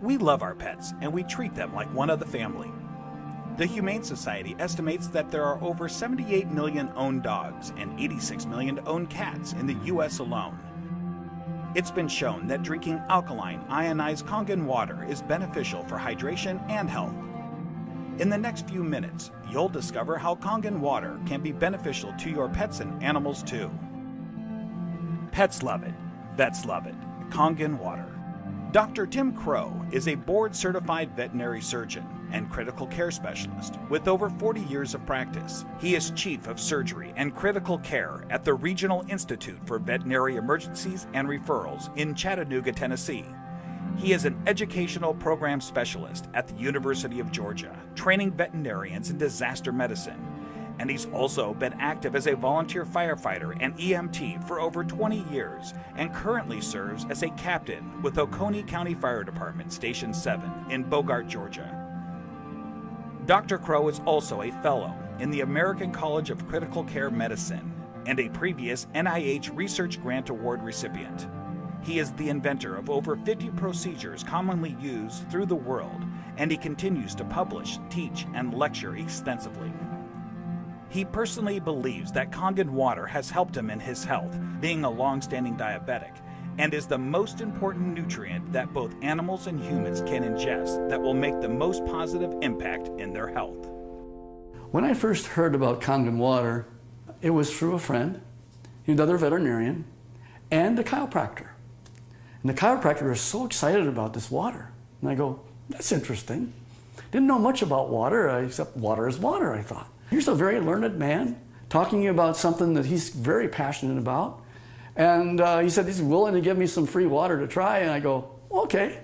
We love our pets and we treat them like one of the family. The Humane Society estimates that there are over 78 million owned dogs and 86 million owned cats in the U.S. alone. It's been shown that drinking alkaline, ionized Kangen water is beneficial for hydration and health. In the next few minutes, you'll discover how Kangen water can be beneficial to your pets and animals too. Pets love it. Vets love it. Kangen water. Dr. Tim Crowe is a board-certified veterinary surgeon and critical care specialist with over 40 years of practice. He is Chief of Surgery and Critical Care at the Regional Institute for Veterinary Emergencies and Referrals in Chattanooga, Tennessee. He is an educational program specialist at the University of Georgia, training veterinarians in disaster medicine. And he's also been active as a volunteer firefighter and EMT for over 20 years and currently serves as a captain with Oconee County Fire Department Station 7 in Bogart, Georgia. Dr. Crowe is also a fellow in the American College of Critical Care Medicine and a previous NIH Research Grant Award recipient. He is the inventor of over 50 procedures commonly used through the world, and he continues to publish, teach, and lecture extensively. He personally believes that Kangen water has helped him in his health, being a long-standing diabetic, and is the most important nutrient that both animals and humans can ingest that will make the most positive impact in their health. When I first heard about Kangen water, it was through a friend, another veterinarian, and a chiropractor. And the chiropractor was so excited about this water. And I go, that's interesting. Didn't know much about water, except water is water, I thought. Here's a very learned man talking about something that he's very passionate about. And he said he's willing to give me some free water to try. And I go, okay,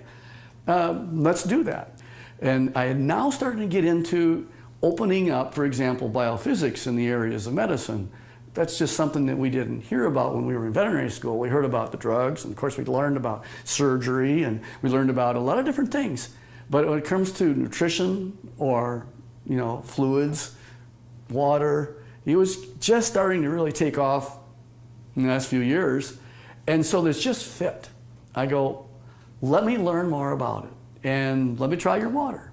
let's do that. And I had now started to get into opening up, for example, biophysics in the areas of medicine. That's just something that we didn't hear about when we were in veterinary school. We heard about the drugs, and of course we learned about surgery, and we learned about a lot of different things. But when it comes to nutrition or, fluids, water, it was just starting to really take off in the last few years. And so this just fit. I go, let me learn more about it, and let me try your water.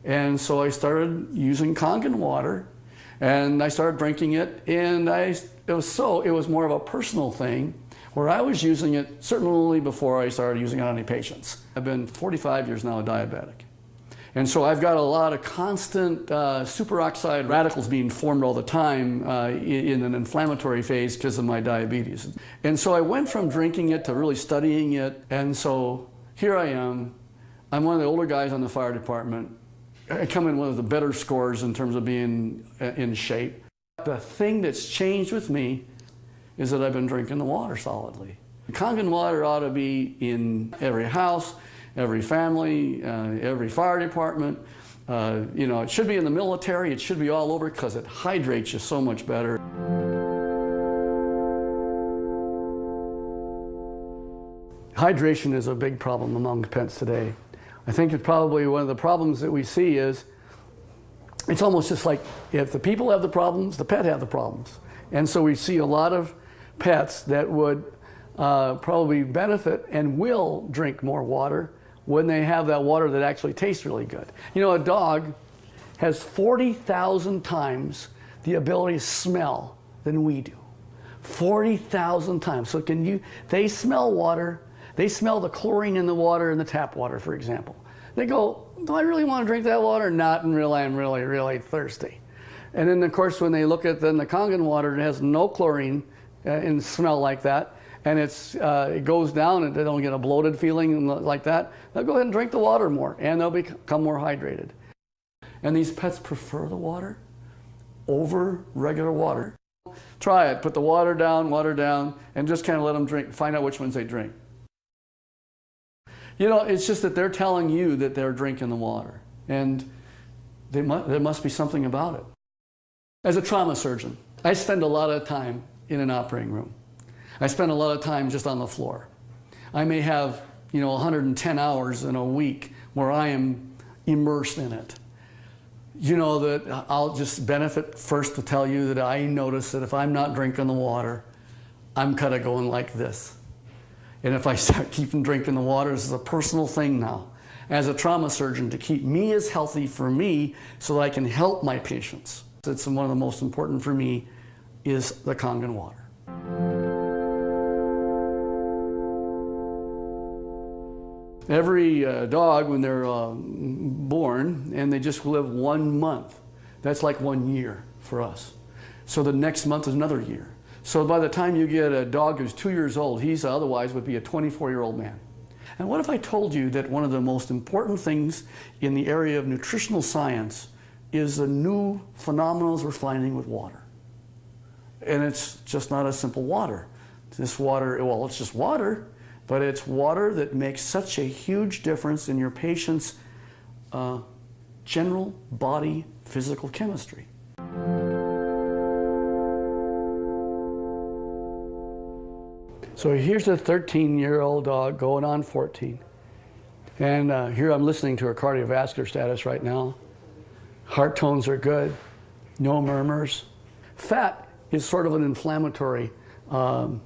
And so I started using Kangen water, and I started drinking it, and it was more of a personal thing where I was using it certainly before I started using it on any patients. I've been 45 years now a diabetic. And so I've got a lot of constant superoxide radicals being formed all the time in an inflammatory phase because of my diabetes. And so I went from drinking it to really studying it, and so here I am. I'm one of the older guys on the fire department. I come in one of the better scores in terms of being in shape. The thing that's changed with me is that I've been drinking the water solidly. Kangen water ought to be in every house, every family, every fire department. It should be in the military. It should be all over because it hydrates you so much better. Hydration is a big problem among pets today. I think it's probably one of the problems that we see is it's almost just like if the people have the problems, the pet have the problems. And so we see a lot of pets that would probably benefit and will drink more water when they have that water that actually tastes really good. A dog has 40,000 times the ability to smell than we do. 40,000 times. So they smell water. They smell the chlorine in the water in the tap water, for example. They go, do I really want to drink that water? Not until I'm really, really thirsty. And then, of course, when they look at the Kangen water, it has no chlorine and smell like that, and it goes down and they don't get a bloated feeling like that, they'll go ahead and drink the water more, and they'll become more hydrated. And these pets prefer the water over regular water. Try it. Put the water down, and just kind of let them drink. Find out which ones they drink. It's just that they're telling you that they're drinking the water, and there must be something about it. As a trauma surgeon, I spend a lot of time in an operating room. I spend a lot of time just on the floor. I may have, 110 hours in a week where I am immersed in it. That I'll just benefit first to tell you that I notice that if I'm not drinking the water, I'm kind of going like this. And if I start keeping drinking the water, this is a personal thing now. as a trauma surgeon to keep me as healthy for me so that I can help my patients. It's one of the most important for me is the Kangen water. Every dog, when they're born and they just live 1 month, that's like 1 year for us. So the next month is another year. So by the time you get a dog who's 2 years old, he's otherwise would be a 24-year-old man. And what if I told you that one of the most important things in the area of nutritional science is the new phenomena we're finding with water? And it's just not a simple water. This water, well, it's just water, but it's water that makes such a huge difference in your patient's general body physical chemistry. So here's a 13-year-old dog going on 14. And here I'm listening to her cardiovascular status right now. Heart tones are good, no murmurs. Fat is sort of an inflammatory, I'll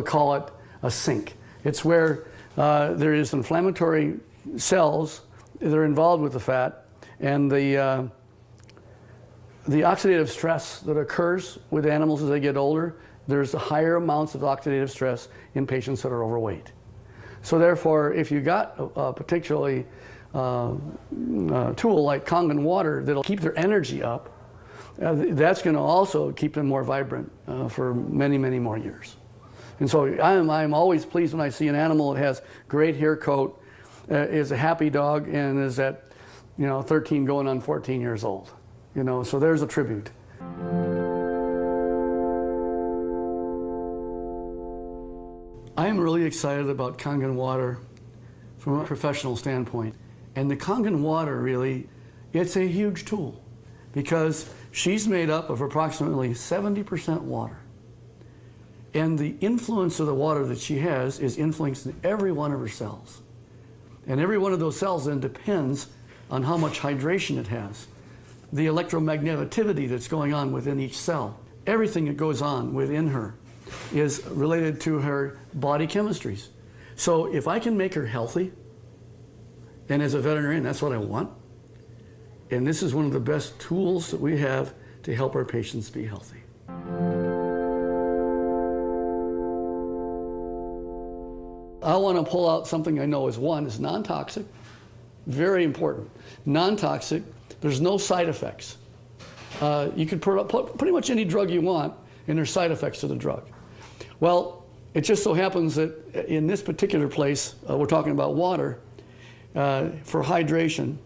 call it a sink. It's where there is inflammatory cells that are involved with the fat, and the oxidative stress that occurs with animals as they get older, there's higher amounts of oxidative stress in patients that are overweight. So therefore, if you got a particularly tool like Kangen water that'll keep their energy up, that's going to also keep them more vibrant for many, many more years. And so I'm always pleased when I see an animal that has great hair coat, is a happy dog, and is at 13 going on 14 years old. So there's a tribute. I am really excited about Kangen water from a professional standpoint. And the Kangen water really, it's a huge tool because she's made up of approximately 70% water. And the influence of the water that she has is influencing every one of her cells. And every one of those cells then depends on how much hydration it has. The electromagneticity that's going on within each cell. Everything that goes on within her is related to her body chemistries. So if I can make her healthy, and as a veterinarian, that's what I want. And this is one of the best tools that we have to help our patients be healthy. I want to pull out something I know is non-toxic, very important. Non-toxic, there's no side effects. You can put pretty much any drug you want, and there's side effects to the drug. Well, it just so happens that in this particular place, we're talking about water, for hydration.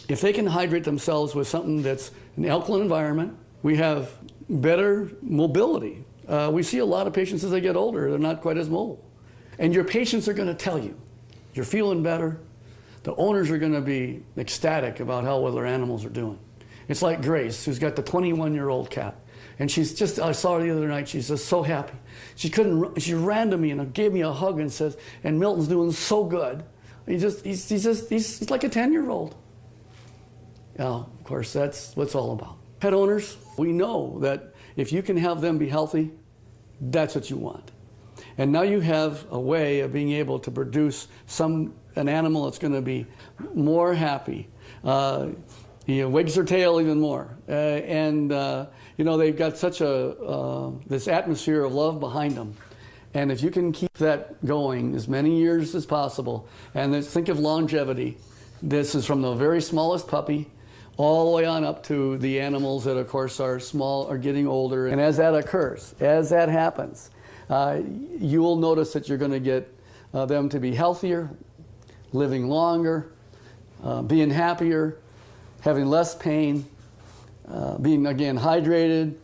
If they can hydrate themselves with something that's an alkaline environment, we have better mobility. We see a lot of patients as they get older, they're not quite as mobile. And your patients are going to tell you, you're feeling better. The owners are going to be ecstatic about how well their animals are doing. It's like Grace, who's got the 21-year-old cat. And she's just, I saw her the other night, she's just so happy. She ran to me and gave me a hug and says, and Milton's doing so good. He's like a 10-year-old. Of course, that's what it's all about. Pet owners, we know that if you can have them be healthy, that's what you want. And now you have a way of being able to produce an animal that's going to be more happy, wags their tail even more, they've got such this atmosphere of love behind them. And if you can keep that going as many years as possible, and think of longevity, this is from the very smallest puppy all the way on up to the animals that, of course, are small, are getting older. And as that occurs, as that happens, you will notice that you're going to get them to be healthier, living longer, being happier, having less pain, being, again, hydrated.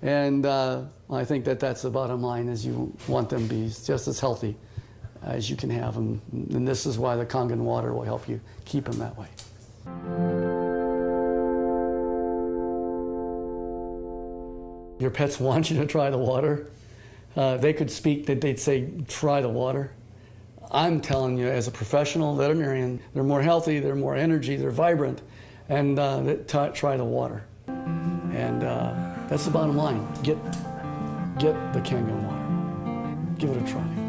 And I think that's the bottom line, is you want them to be just as healthy as you can have them. And this is why the Kangen water will help you keep them that way. Your pets want you to try the water. They could speak, they'd say, try the water. I'm telling you, as a professional veterinarian, they're more healthy, they're more energy, they're vibrant, and try the water. And that's the bottom line. Get the Kangen water. Give it a try.